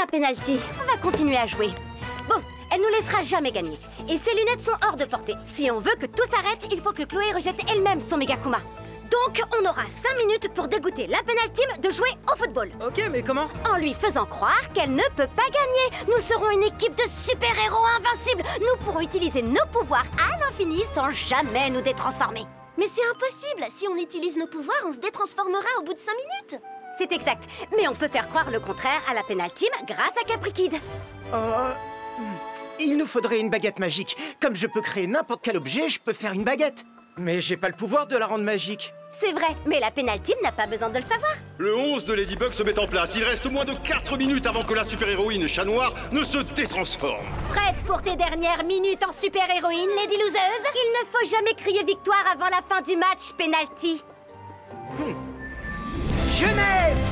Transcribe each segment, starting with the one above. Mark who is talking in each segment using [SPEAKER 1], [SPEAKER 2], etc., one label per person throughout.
[SPEAKER 1] un penalty. On va continuer à jouer. Bon, elle nous laissera jamais gagner. Et ses lunettes sont hors de portée. Si on veut que tout s'arrête, il faut que Chloé rejette elle-même son Megakuma. Donc, on aura 5 minutes pour dégoûter la penalty de jouer au football.
[SPEAKER 2] Ok, mais comment?
[SPEAKER 1] En lui faisant croire qu'elle ne peut pas gagner. Nous serons une équipe de super-héros invincibles. Nous pourrons utiliser nos pouvoirs à l'infini sans jamais nous détransformer.
[SPEAKER 3] Mais c'est impossible. Si on utilise nos pouvoirs, on se détransformera au bout de 5 minutes.
[SPEAKER 1] C'est exact. Mais on peut faire croire le contraire à la penalty grâce à Capri Kid.
[SPEAKER 4] Il nous faudrait une baguette magique. Comme je peux créer n'importe quel objet, je peux faire une baguette.
[SPEAKER 2] Mais j'ai pas le pouvoir de la rendre magique.
[SPEAKER 1] C'est vrai, mais la penalty n'a pas besoin de le savoir.
[SPEAKER 5] Le 11 de Ladybug se met en place. Il reste moins de 4 minutes avant que la super-héroïne Chat Noir ne se détransforme.
[SPEAKER 1] Prête pour tes dernières minutes en super-héroïne, Lady Loseuse? Il ne faut jamais crier victoire avant la fin du match, penalty.
[SPEAKER 4] Jeunesse!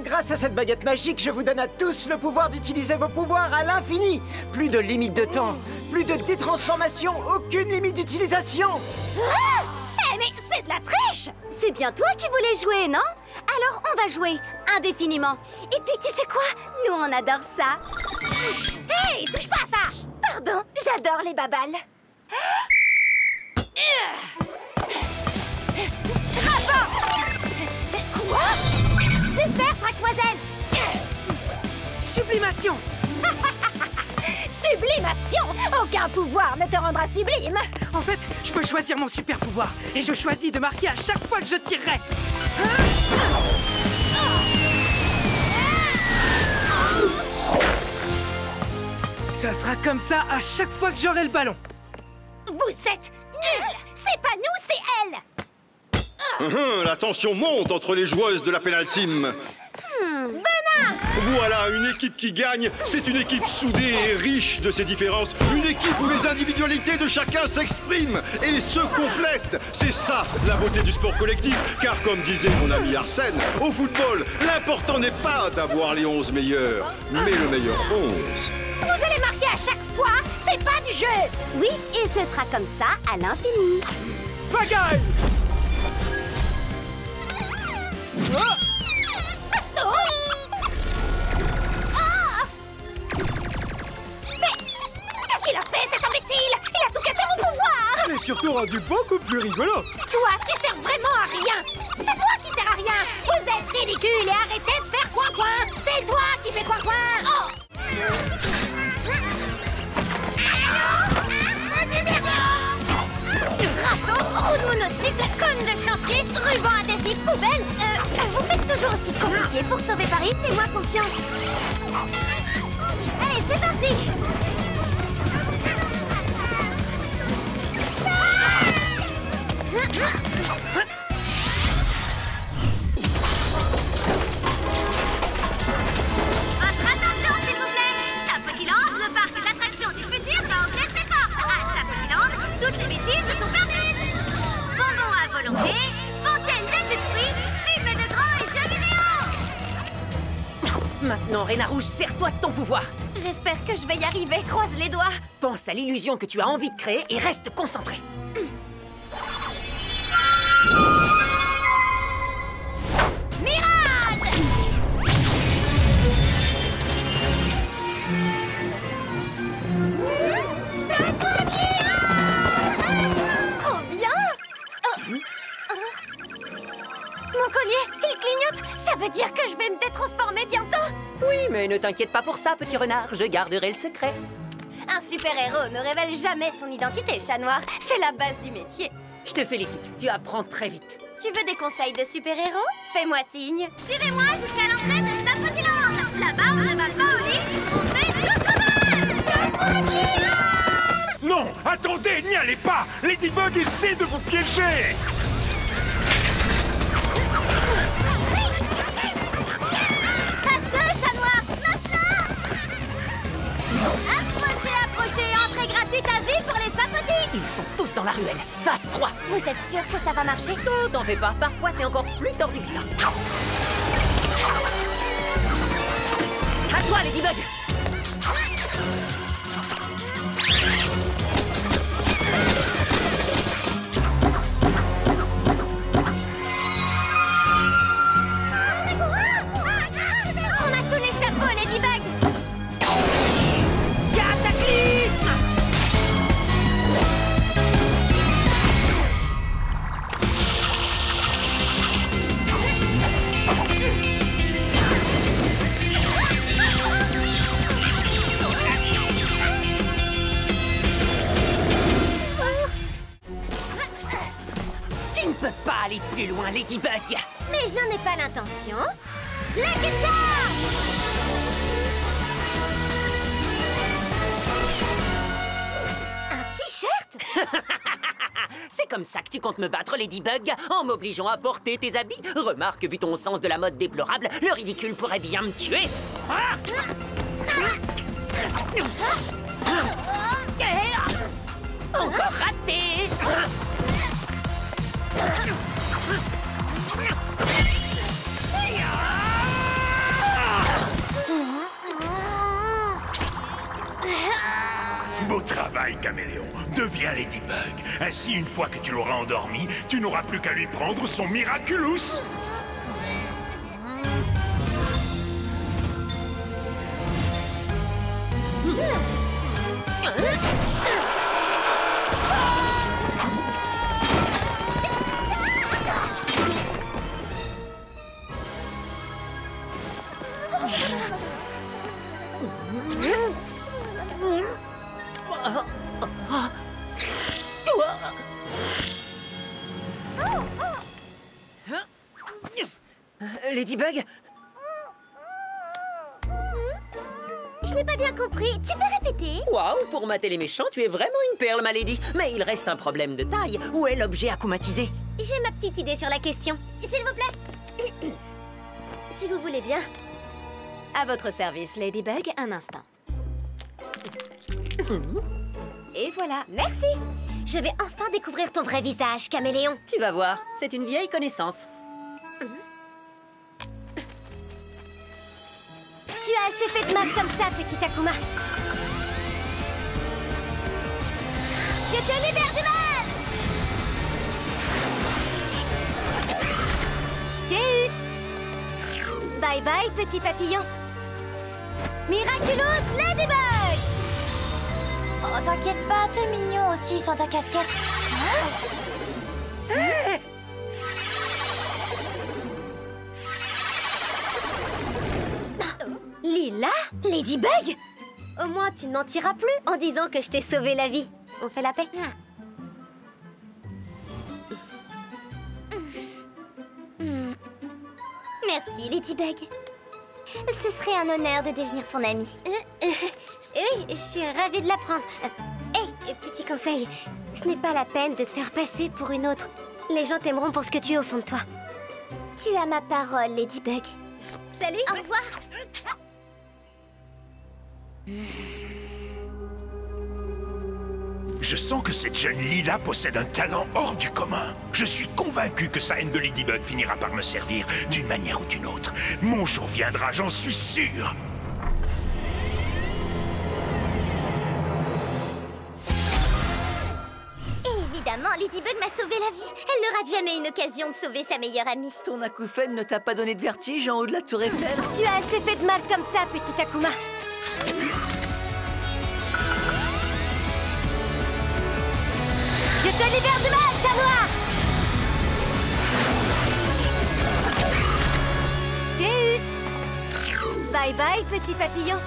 [SPEAKER 4] Grâce à cette baguette magique, je vous donne à tous le pouvoir d'utiliser vos pouvoirs à l'infini. Plus de limite de temps, plus de détransformation, aucune limite d'utilisation.
[SPEAKER 1] Ah! Eh mais c'est de la triche! C'est bien toi qui voulais jouer, non? Alors on va jouer indéfiniment. Et puis tu sais quoi? Nous on adore ça. Hey, touche pas à ça! Pardon, j'adore les babales. Quoi? Super, Traquoiselle!
[SPEAKER 2] Sublimation!
[SPEAKER 1] Sublimation! Aucun pouvoir ne te rendra sublime!
[SPEAKER 2] En fait, je peux choisir mon super pouvoir. Et je choisis de marquer à chaque fois que je tirerai. Ça sera comme ça à chaque fois que j'aurai le ballon.
[SPEAKER 1] Vous êtes nuls! C'est pas nous, c'est elle!
[SPEAKER 5] La tension monte entre les joueuses de la Penalty.
[SPEAKER 1] Venin!
[SPEAKER 5] Voilà, une équipe qui gagne, c'est une équipe soudée et riche de ses différences. Une équipe où les individualités de chacun s'expriment et se complètent. C'est ça, la beauté du sport collectif. Car comme disait mon ami Arsène, au football, l'important n'est pas d'avoir les 11 meilleurs, mais le meilleur 11.
[SPEAKER 1] Vous allez marquer à chaque fois, c'est pas du jeu! Oui, et ce sera comme ça à l'infini.
[SPEAKER 2] Pagaille!
[SPEAKER 1] Qu'est-ce qu'il a fait, cet imbécile? Il a tout cassé mon pouvoir!
[SPEAKER 2] C'est surtout rendu beaucoup plus rigolo.
[SPEAKER 1] Toi, tu sers vraiment à rien! C'est toi qui sers à rien! Vous êtes ridicule et arrêtez de faire coin-coin! C'est toi qui fais coin-coin! Oh! Râteau, roue de monocycle, conne de chantier, ruban adhésif, poubelle... vous faites toujours aussi compliqué pour sauver Paris, fais-moi confiance. Allez, c'est parti! Votre attention, s'il vous plaît! Sapotiland, le parc d'attractions du futur va ouvrir ses portes! À Sapotiland, toutes les bêtises sont permises! Bonbons à volonté, fontaine de jus de fruits, fumée de grands et jeux vidéo!
[SPEAKER 6] Maintenant, Reina Rouge, sers-toi de ton pouvoir.
[SPEAKER 1] J'espère que je vais y arriver, croise les doigts!
[SPEAKER 6] Pense à l'illusion que tu as envie de créer et reste concentré.
[SPEAKER 1] Mirage! Trop bien! Mon collier, il clignote! Ça veut dire que je vais me détransformer bientôt?
[SPEAKER 6] Oui, mais ne t'inquiète pas pour ça, petit renard. Je garderai le secret.
[SPEAKER 1] Un super-héros ne révèle jamais son identité, Chat Noir. C'est la base du métier.
[SPEAKER 6] Je te félicite, tu apprends très vite.
[SPEAKER 1] Tu veux des conseils de super-héros? Fais-moi signe. Suivez-moi jusqu'à l'entrée de Sapotiland. Là-bas, on ne va pas au lit. On fait Sapotiland!
[SPEAKER 7] Non, attendez, n'y allez pas! Ladybug essaie de vous piéger!
[SPEAKER 1] Passe 2, Chat Noir, maintenant! Approchez, approchez, entrée gratuite à vie pour les sapotis!
[SPEAKER 6] Ils sont tous dans la ruelle. Phase 3.
[SPEAKER 1] Vous êtes sûr que ça va marcher?
[SPEAKER 6] Non, t'en fais pas. Parfois, c'est encore plus tordu que ça. À toi, Ladybug! aller plus loin, Ladybug.
[SPEAKER 1] Mais je n'en ai pas l'intention. Lucky Charm! Un t-shirt?
[SPEAKER 6] C'est comme ça que tu comptes me battre, Ladybug, en m'obligeant à porter tes habits. Remarque, vu ton sens de la mode déplorable, le ridicule pourrait bien me tuer. Encore raté!
[SPEAKER 7] Beau travail, Caméléon. Deviens Ladybug. Ainsi, une fois que tu l'auras endormi, tu n'auras plus qu'à lui prendre son Miraculous.
[SPEAKER 6] Ladybug?
[SPEAKER 1] Je n'ai pas bien compris. Tu peux répéter?
[SPEAKER 6] Waouh, pour mater les méchants, tu es vraiment une perle, ma lady. Mais il reste un problème de taille. Où est l'objet akumatisé?
[SPEAKER 1] J'ai ma petite idée sur la question. S'il vous plaît. Si vous voulez bien.
[SPEAKER 8] À votre service, Ladybug, un instant. Et voilà.
[SPEAKER 1] Merci. Je vais enfin découvrir ton vrai visage, Caméléon.
[SPEAKER 6] Tu vas voir, c'est une vieille connaissance.
[SPEAKER 1] Tu as assez fait de mal comme ça, petit Akuma. Je te libère du mal. Je t'ai eu. Bye bye, petit papillon. Miraculous Ladybug.
[SPEAKER 3] Oh, t'inquiète pas, t'es mignon aussi sans ta casquette.
[SPEAKER 1] Lila? Ladybug? Au moins, tu ne mentiras plus en disant que je t'ai sauvé la vie. On fait la paix? Merci, Ladybug. Ce serait un honneur de devenir ton amie. Oui, je suis ravie de l'apprendre. Hé, petit conseil. Ce n'est pas la peine de te faire passer pour une autre. Les gens t'aimeront pour ce que tu es au fond de toi. Tu as ma parole, Ladybug. Salut. Au revoir.
[SPEAKER 7] Je sens que cette jeune Lila possède un talent hors du commun. Je suis convaincu que sa haine de Ladybug finira par me servir d'une manière ou d'une autre. Mon jour viendra, j'en suis sûr.
[SPEAKER 1] Évidemment, Ladybug m'a sauvé la vie. Elle ne rate jamais une occasion de sauver sa meilleure amie.
[SPEAKER 6] Ton acouphène ne t'a pas donné de vertige en haut de la tour Eiffel?
[SPEAKER 1] Tu as assez fait de mal comme ça, petit Akuma. Je te libère du mal, chat noir. Je t'ai eu. Bye bye, petit papillon.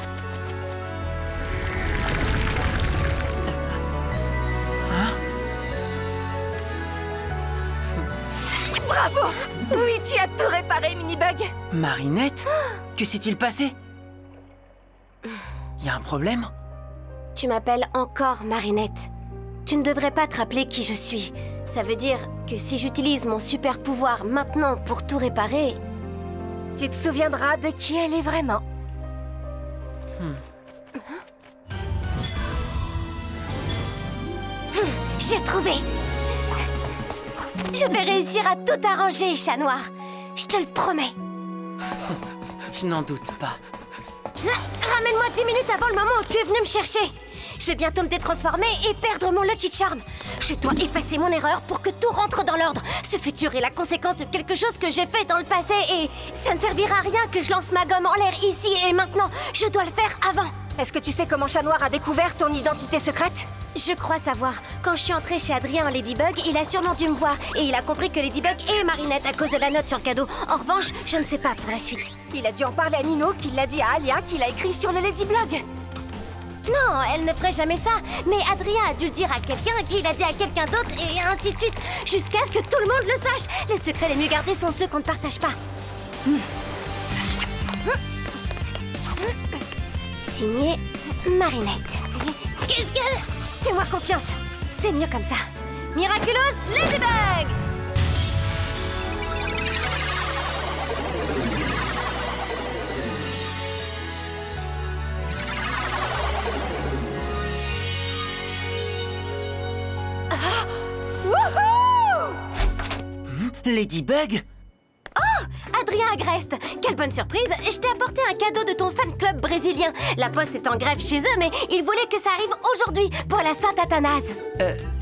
[SPEAKER 3] Bravo! Oui, tu as tout réparé, Minibug.
[SPEAKER 2] Marinette? Que s'est-il passé? Y a un problème?
[SPEAKER 3] Tu m'appelles encore Marinette. Tu ne devrais pas te rappeler qui je suis. Ça veut dire que si j'utilise mon super pouvoir maintenant pour tout réparer, tu te souviendras de qui elle est vraiment.
[SPEAKER 1] J'ai trouvé. Je vais réussir à tout arranger, chat noir. Je te le promets.
[SPEAKER 2] Je n'en doute pas.
[SPEAKER 3] Ramène-moi 10 minutes avant le moment où tu es venu me chercher. Je vais bientôt me détransformer et perdre mon Lucky Charm. Je dois effacer mon erreur pour que tout rentre dans l'ordre. Ce futur est la conséquence de quelque chose que j'ai fait dans le passé et ça ne servira à rien que je lance ma gomme en l'air ici et maintenant. Je dois le faire avant. Est-ce que tu sais comment Chat Noir a découvert ton identité secrète? Je crois savoir. Quand je suis entrée chez Adrien en Ladybug, il a sûrement dû me voir et il a compris que Ladybug est Marinette à cause de la note sur le cadeau. En revanche, je ne sais pas pour la suite. Il a dû en parler à Nino, qui l'a dit à Alia, qui l'a écrit sur le Ladyblog. Non, elle ne ferait jamais ça. Mais Adrien a dû le dire à quelqu'un, qui l'a dit à quelqu'un d'autre, et ainsi de suite. Jusqu'à ce que tout le monde le sache. Les secrets les mieux gardés sont ceux qu'on ne partage pas. Signé Marinette. Qu'est-ce que... Fais-moi confiance. C'est mieux comme ça. Miraculous Ladybug!
[SPEAKER 6] Ladybug?
[SPEAKER 3] Oh, Adrien Agreste, quelle bonne surprise! Je t'ai apporté un cadeau de ton fan club brésilien. La poste est en grève chez eux, mais ils voulaient que ça arrive aujourd'hui pour la Sainte Athanase.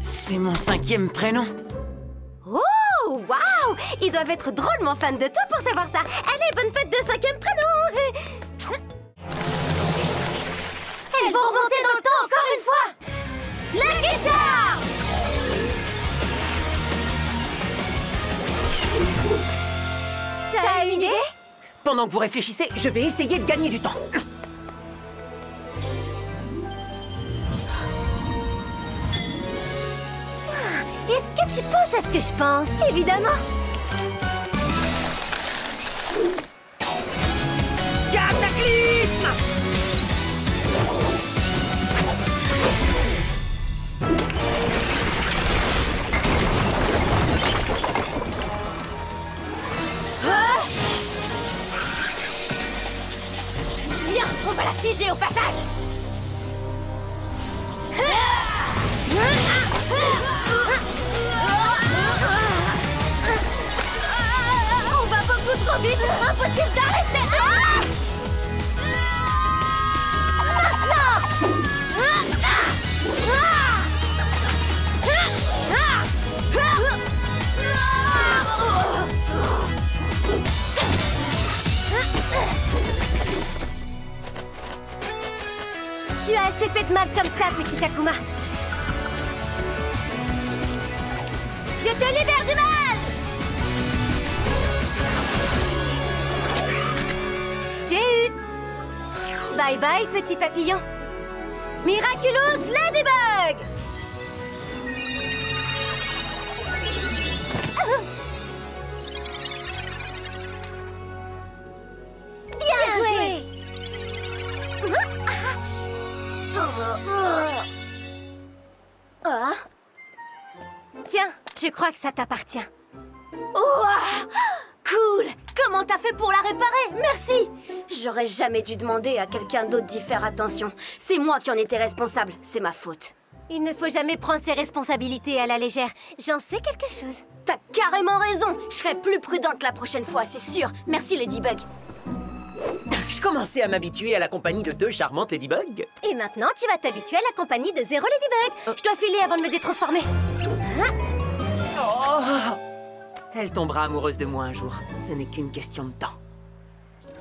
[SPEAKER 6] C'est mon 5e prénom.
[SPEAKER 3] Oh, waouh! Ils doivent être drôlement fans de toi pour savoir ça. Allez, bonne fête de 5e prénom! Elles vont remonter dans le temps encore une fois! Lucky Charm! T'as une idée?
[SPEAKER 6] Pendant que vous réfléchissez, je vais essayer de gagner du temps.
[SPEAKER 3] Est-ce que tu penses à ce que je pense? Évidemment!
[SPEAKER 6] Cataclysme!
[SPEAKER 3] Viens, on va la figer au passage! On va beaucoup trop vite! Impossible d'arrêter! Tu as assez fait de mal comme ça, petit Akuma. Je te libère du mal! Je t'ai eu! Bye bye, petit papillon. Miraculous Ladybug! Bien joué! Oh. Tiens, je crois que ça t'appartient. Oh, cool! Comment t'as fait pour la réparer? Merci! J'aurais jamais dû demander à quelqu'un d'autre d'y faire attention. C'est moi qui en étais responsable, c'est ma faute. Il ne faut jamais prendre ses responsabilités à la légère. J'en sais quelque chose. T'as carrément raison! Je serai plus prudente la prochaine fois, c'est sûr. Merci, Ladybug.
[SPEAKER 6] Je commençais à m'habituer à la compagnie de 2 charmantes Ladybug.
[SPEAKER 3] Et maintenant, tu vas t'habituer à la compagnie de 0 Ladybug. Je dois filer avant de me détransformer.
[SPEAKER 6] Oh, elle tombera amoureuse de moi un jour. Ce n'est qu'une question de temps.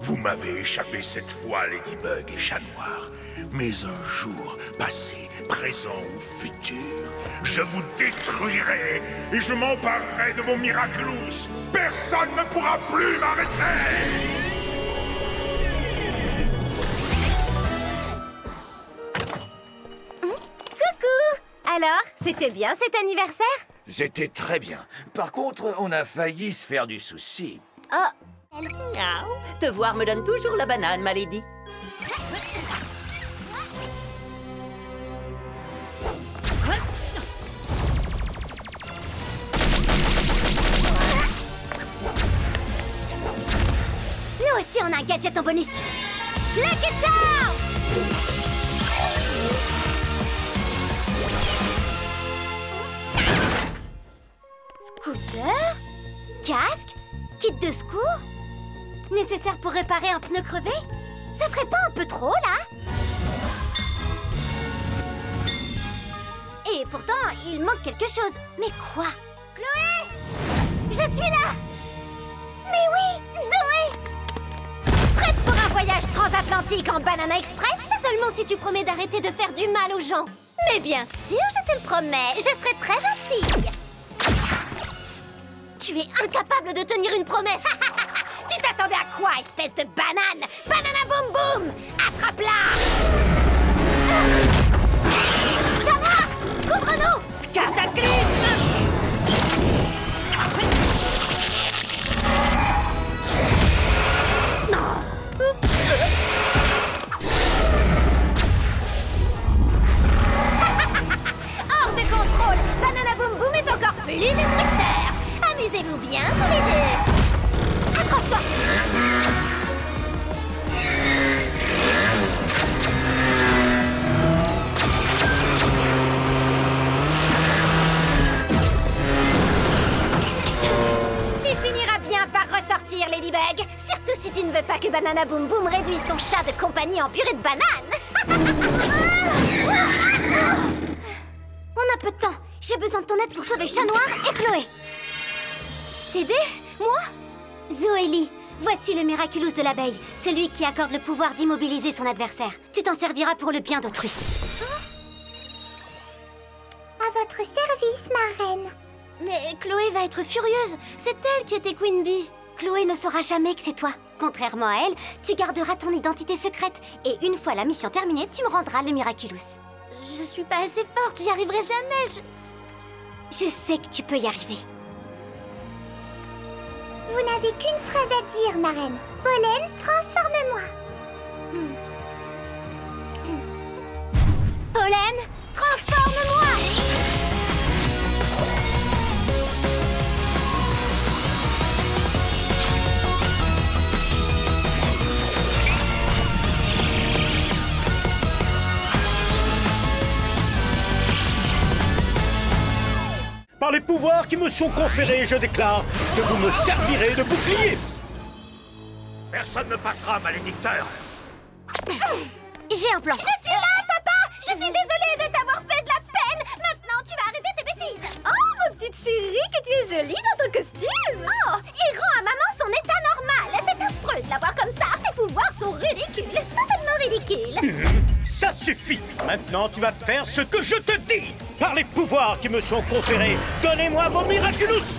[SPEAKER 7] Vous m'avez échappé cette fois, Ladybug et Chat Noir. Mais un jour, passé, présent ou futur, je vous détruirai et je m'emparerai de vos Miraculous. Personne ne pourra plus m'arrêter.
[SPEAKER 3] Alors, c'était bien cet anniversaire?
[SPEAKER 9] C'était très bien. Par contre, on a failli se faire du souci.
[SPEAKER 3] Oh,
[SPEAKER 6] Miaou. Te voir me donne toujours la banane, ma lady.
[SPEAKER 3] nous aussi on a un gadget en bonus. Lucky Charm! Scooter? Casque? Kit de secours? Nécessaire pour réparer un pneu crevé? Ça ferait pas un peu trop, là? Et pourtant, il manque quelque chose. Mais quoi? Chloé! Je suis là! Mais oui, Zoé! Prête pour un voyage transatlantique en Banana Express? Seulement si tu promets d'arrêter de faire du mal aux gens. Mais bien sûr, je te le promets. Je serai très gentille. Tu es incapable de tenir une promesse. Tu t'attendais à quoi, espèce de banane? Banana Boom Boom! Attrape-la! Chat, couvre-nous!
[SPEAKER 6] Cataclysme!
[SPEAKER 3] Hors de contrôle! Banana Boom Boom est encore plus destructeur! Amusez-vous bien tous les deux! Accroche-toi! Tu finiras bien par ressortir, Ladybug! Surtout si tu ne veux pas que Banana Boom Boom réduise ton chat de compagnie en purée de banane! On a peu de temps. J'ai besoin de ton aide pour sauver Chat Noir et Chloé. T'aider? Moi? Zoélie, voici le Miraculous de l'abeille, celui qui accorde le pouvoir d'immobiliser son adversaire. Tu t'en serviras pour le bien d'autrui. À votre service, ma reine. Mais Chloé va être furieuse. C'est elle qui était Queen Bee. Chloé ne saura jamais que c'est toi. Contrairement à elle, tu garderas ton identité secrète. Et une fois la mission terminée, tu me rendras le Miraculous. Je suis pas assez forte, j'y arriverai jamais. Je sais que tu peux y arriver. Vous n'avez qu'une phrase à dire, ma reine. Pollen, transforme-moi. Pollen, transforme-moi.
[SPEAKER 10] Par les pouvoirs qui me sont conférés, je déclare que vous me servirez de bouclier.
[SPEAKER 9] Personne ne passera, malédicteur.
[SPEAKER 3] J'ai un plan. Je suis là, papa. Je suis désolée de t'avoir fait de la peine. Maintenant, tu vas arrêter tes bêtises. Oh, ma petite chérie, que tu es jolie dans ton costume. Oh, il rend à maman son état normal. C'est affreux de la voir comme ça. Tes pouvoirs sont ridicules. Totalement ridicules.
[SPEAKER 10] Ça suffit. Maintenant, tu vas faire ce que je te dis. Par les pouvoirs qui me sont conférés, donnez-moi vos Miraculous.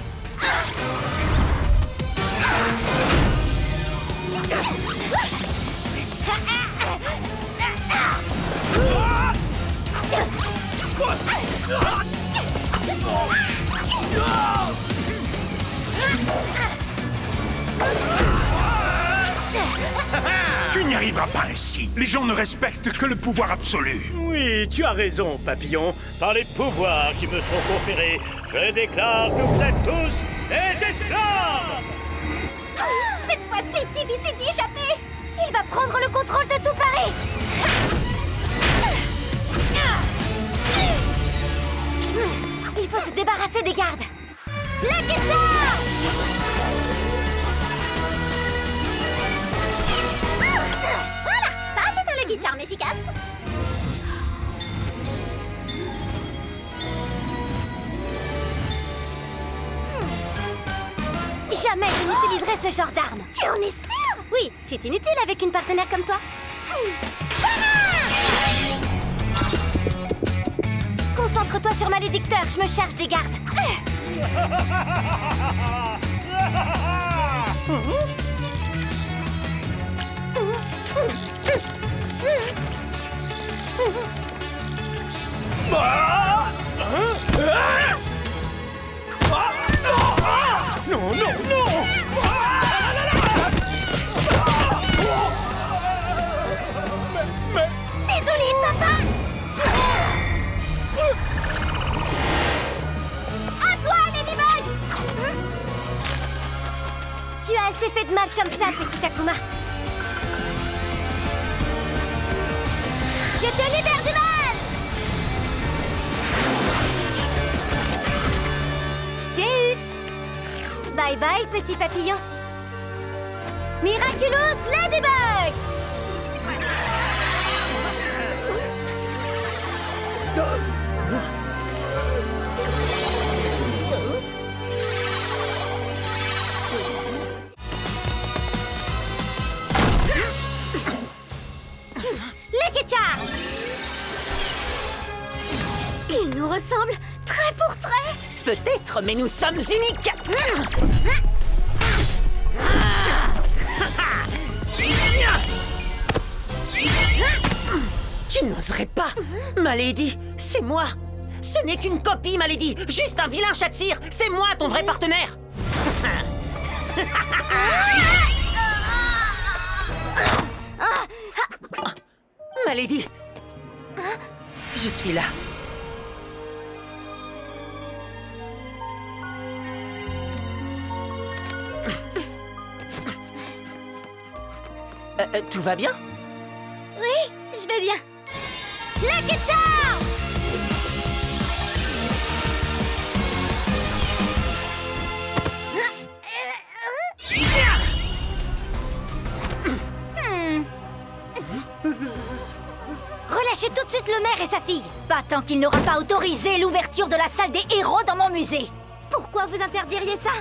[SPEAKER 7] Tu n'y arriveras pas ainsi. Les gens ne respectent que le pouvoir absolu.
[SPEAKER 10] Oui, tu as raison, papillon. Par les pouvoirs qui me sont conférés, je déclare que vous êtes tous des esclaves.
[SPEAKER 3] Cette fois, c'est difficile d'y échapper. Il va prendre le contrôle de tout Paris. Il faut se débarrasser des gardes. Lucky Charm! Voilà, ça c'est un Lucky Charm efficace. Jamais je n'utiliserai ce genre d'arme. Tu en es sûre? Oui, c'est inutile avec une partenaire comme toi. Concentre-toi sur Malédicteur, je me charge des gardes.
[SPEAKER 10] Non, non, non!
[SPEAKER 3] Désolé, papa! À toi, Ladybug! Tu as assez fait de mal comme ça, petit Akuma. Je te libère du mal! Je t'ai eu! Bye bye, petit papillon. Miraculous Ladybug! Lucky Charm! Il nous ressemble trait pour trait.
[SPEAKER 6] Peut-être, mais nous sommes uniques. Tu Tu n'oserais pas! Ma Lady, c'est moi! Ce n'est qu'une copie, ma Lady! Juste un vilain chat de cire! C'est moi, ton vrai partenaire! Ma Lady! Je suis là. Tout va bien?
[SPEAKER 3] Oui, je vais bien. Lucky Charm! Relâchez tout de suite le maire et sa fille. Pas tant qu'il n'aura pas autorisé l'ouverture de la salle des héros dans mon musée. Pourquoi vous interdiriez ça?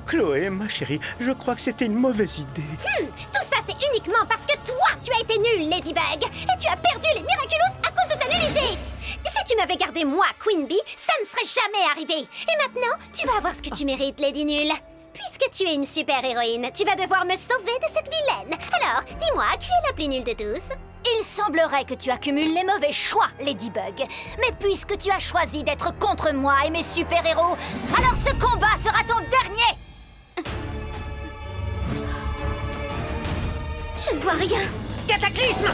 [SPEAKER 10] Chloé, ma chérie, je crois que c'était une mauvaise idée.
[SPEAKER 3] Tout ça, c'est uniquement parce que toi, tu as été nulle, Ladybug. Et tu as perdu les Miraculous à cause de ta nullité. Si tu m'avais gardé moi, Queen Bee, ça ne serait jamais arrivé. Et maintenant, tu vas avoir ce que tu mérites, Lady Nulle. Puisque tu es une super-héroïne, tu vas devoir me sauver de cette vilaine. Alors, dis-moi, qui est la plus nulle de tous? Il semblerait que tu accumules les mauvais choix, Ladybug. Mais puisque tu as choisi d'être contre moi et mes super-héros, alors ce combat sera ton dernier! Je ne vois rien.
[SPEAKER 6] Cataclysme!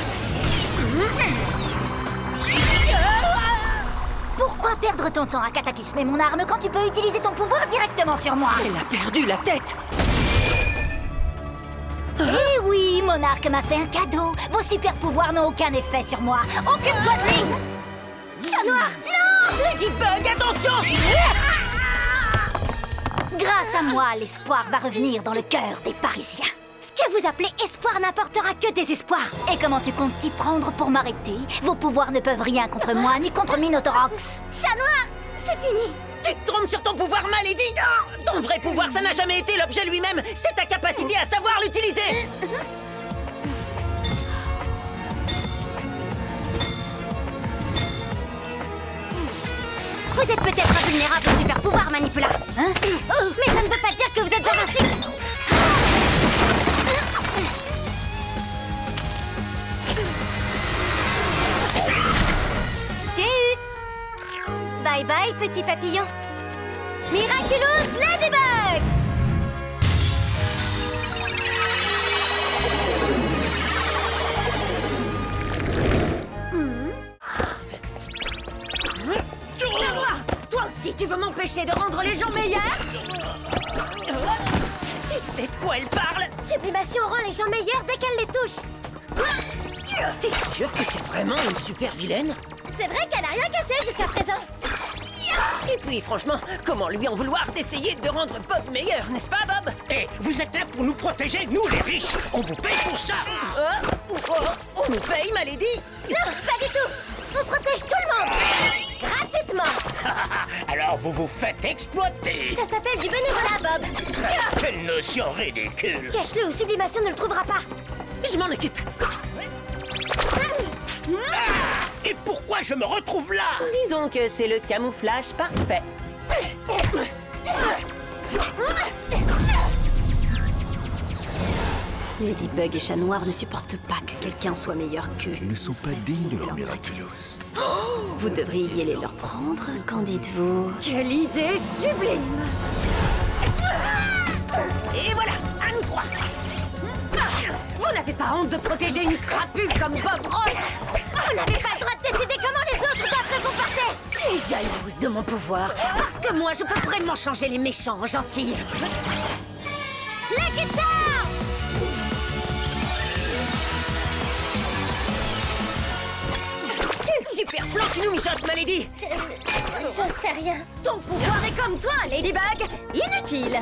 [SPEAKER 3] Pourquoi perdre ton temps à cataclysmer mon arme quand tu peux utiliser ton pouvoir directement sur moi?
[SPEAKER 6] Elle a perdu la tête!
[SPEAKER 3] Eh oui, Monarque m'a fait un cadeau. Vos super pouvoirs n'ont aucun effet sur moi. Aucune connerie. Chat noir, non!
[SPEAKER 6] Ladybug, attention!
[SPEAKER 3] Grâce à moi, l'espoir va revenir dans le cœur des Parisiens. Ce que vous appelez espoir n'apportera que désespoir. Et comment tu comptes t'y prendre pour m'arrêter? Vos pouvoirs ne peuvent rien contre moi, ni contre Minotaurox. Chat noir, c'est fini.
[SPEAKER 6] Tu te trompes sur ton pouvoir, ma Lady! Ton vrai pouvoir, ça n'a jamais été l'objet lui-même! C'est ta capacité à savoir l'utiliser!
[SPEAKER 3] Vous êtes peut-être invulnérable au super pouvoir, Manipula. Hein? Mais ça ne veut pas dire que vous êtes invincible. Je t'ai eu. Bye bye, petit papillon. Miraculous Ladybug! Toi aussi, tu veux m'empêcher de rendre les gens meilleurs?
[SPEAKER 6] Tu sais de quoi elle parle?
[SPEAKER 3] Sublimation rend les gens meilleurs dès qu'elle les touche.
[SPEAKER 6] T'es sûr que c'est vraiment une super vilaine?
[SPEAKER 3] C'est vrai qu'elle a rien cassé jusqu'à présent.
[SPEAKER 6] Et puis, franchement, comment lui en vouloir d'essayer de rendre Bob meilleur, n'est-ce pas, Bob?
[SPEAKER 10] Hé, vous êtes là pour nous protéger, nous les riches. On vous paye pour ça.
[SPEAKER 6] On nous paye, ma Lady?
[SPEAKER 3] Non, pas du tout. On protège tout le monde. Gratuitement.
[SPEAKER 10] Alors vous vous faites exploiter.
[SPEAKER 3] Ça s'appelle du bénévolat, Bob.
[SPEAKER 10] Quelle notion ridicule.
[SPEAKER 3] Cache-le ou Sublimation ne le trouvera pas.
[SPEAKER 6] Je m'en occupe.
[SPEAKER 10] Et pourquoi je me retrouve là?
[SPEAKER 6] Disons que c'est le camouflage parfait.
[SPEAKER 8] Ladybug et Chat Noir ne supportent pas que quelqu'un soit meilleur qu'eux.
[SPEAKER 11] Ils ne sont pas dignes de leur Miraculous.
[SPEAKER 8] Vous devriez les leur prendre, qu'en dites-vous?
[SPEAKER 3] Quelle idée sublime.
[SPEAKER 6] Et voilà, à nous trois.
[SPEAKER 3] Vous n'avez pas honte de protéger une crapule comme Bob Ross? Vous n'avez pas le droit de décider comment les autres doivent se comporter. Tu es jalouse de mon pouvoir, parce que moi, je peux vraiment changer les méchants en gentils. Lucky Charm!
[SPEAKER 6] Quel super plan tu nous mijotes, ma Lady!
[SPEAKER 3] Je sais rien. Ton pouvoir est comme toi, Ladybug. Inutile.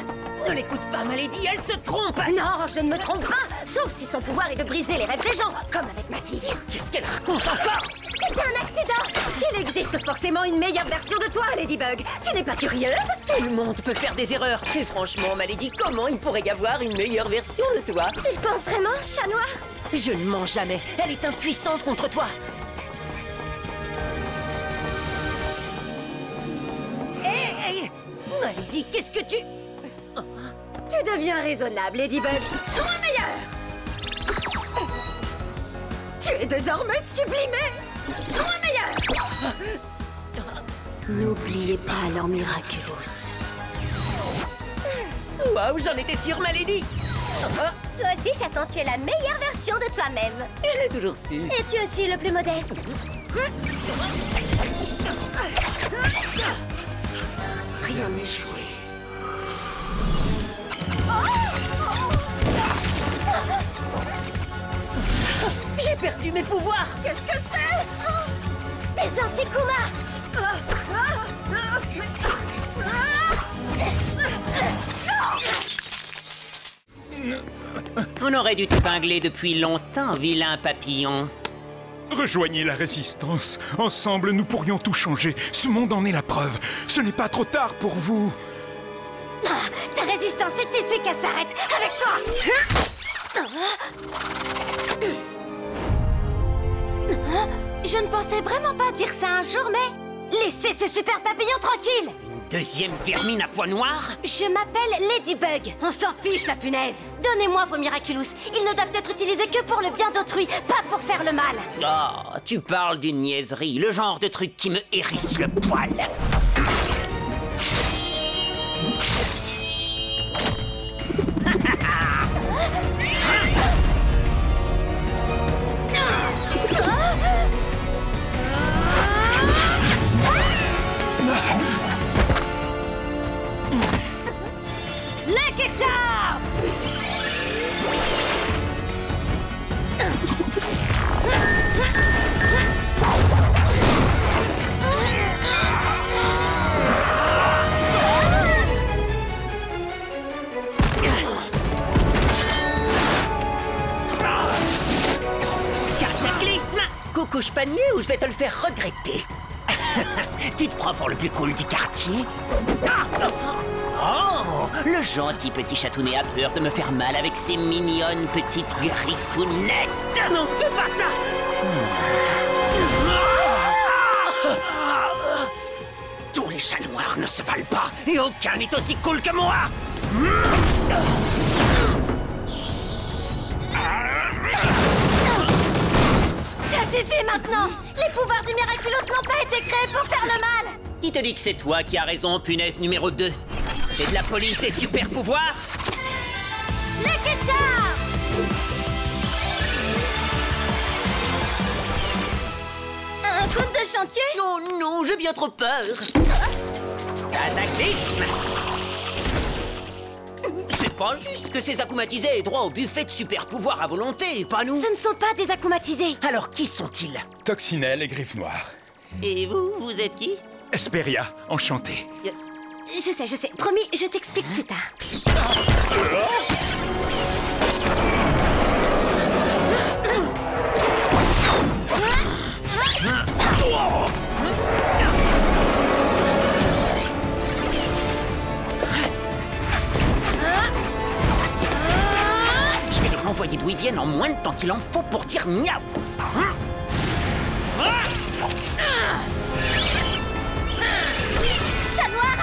[SPEAKER 6] Ne l'écoute pas, ma Lady, elle se trompe!
[SPEAKER 3] Non, je ne me trompe pas. Sauf si son pouvoir est de briser les rêves des gens, comme avec ma fille.
[SPEAKER 6] Qu'est-ce qu'elle raconte encore?
[SPEAKER 3] C'était un accident. Il existe forcément une meilleure version de toi, Ladybug. Tu n'es pas curieuse?
[SPEAKER 6] Tout le monde peut faire des erreurs. Et franchement, ma Lady, comment il pourrait y avoir une meilleure version de toi?
[SPEAKER 3] Tu le penses vraiment, Chat Noir?
[SPEAKER 6] Je ne mens jamais. Elle est impuissante contre toi. Hé, ma Lady, qu'est-ce que tu...
[SPEAKER 3] Tu deviens raisonnable, Ladybug. Sois meilleur. Tu es désormais sublimée.
[SPEAKER 8] N'oubliez pas alors Miraculous.
[SPEAKER 6] Waouh, j'en étais sûre, ma lady.
[SPEAKER 3] Toi aussi, chaton, tu es la meilleure version de toi-même.
[SPEAKER 6] Je l'ai toujours su.
[SPEAKER 3] Et tu es aussi le plus modeste.
[SPEAKER 8] Rien n'est joué.
[SPEAKER 6] J'ai perdu mes pouvoirs.
[SPEAKER 3] Qu'est-ce que c'est? Des anti-Kuma.
[SPEAKER 6] On aurait dû t'épingler depuis longtemps, vilain papillon.
[SPEAKER 12] Rejoignez la résistance. Ensemble, nous pourrions tout changer. Ce monde en est la preuve. Ce n'est pas trop tard pour vous.
[SPEAKER 3] Ta résistance, c'est ici qu'elle s'arrête. Avec toi. Je ne pensais vraiment pas dire ça un jour, mais... Laissez ce super papillon tranquille.
[SPEAKER 6] Deuxième vermine à pois noirs?
[SPEAKER 3] Je m'appelle Ladybug. On s'en fiche, la punaise. Donnez-moi vos Miraculous. Ils ne doivent être utilisés que pour le bien d'autrui, pas pour faire le mal.
[SPEAKER 6] Oh, tu parles d'une niaiserie, le genre de truc qui me hérisse le poil.
[SPEAKER 3] Lucky Charm!
[SPEAKER 6] Cataclysme! Coucouche panier ou je vais te le faire regretter. Tu te prends pour le plus cool du quartier? Oh, le gentil petit chatounet a peur de me faire mal avec ses mignonnes petites griffounettes. Non, fais pas ça! Tous les chats noirs ne se valent pas, et aucun n'est aussi cool que moi!
[SPEAKER 3] Ça suffit maintenant! Les pouvoirs du Miraculous n'ont pas été créés pour faire le mal!
[SPEAKER 6] Qui te dit que c'est toi qui as raison, punaise numéro 2? C'est de la police des super pouvoirs?
[SPEAKER 3] Lucky Charm! Un coup de chantier?
[SPEAKER 6] Oh non, j'ai bien trop peur! Cataclysme! C'est pas juste que ces akumatisés aient droit au buffet de super pouvoirs à volonté, pas nous!
[SPEAKER 3] Ce ne sont pas des akumatisés!
[SPEAKER 6] Alors qui sont-ils?
[SPEAKER 12] Toxinelle et Griffe Noire.
[SPEAKER 6] Et vous êtes qui?
[SPEAKER 12] Esperia, enchanté.
[SPEAKER 3] Je sais. Promis, je t'explique plus tard.
[SPEAKER 6] Je vais le renvoyer d'où ils viennent en moins de temps qu'il en faut pour dire miaou.
[SPEAKER 3] Chat noir,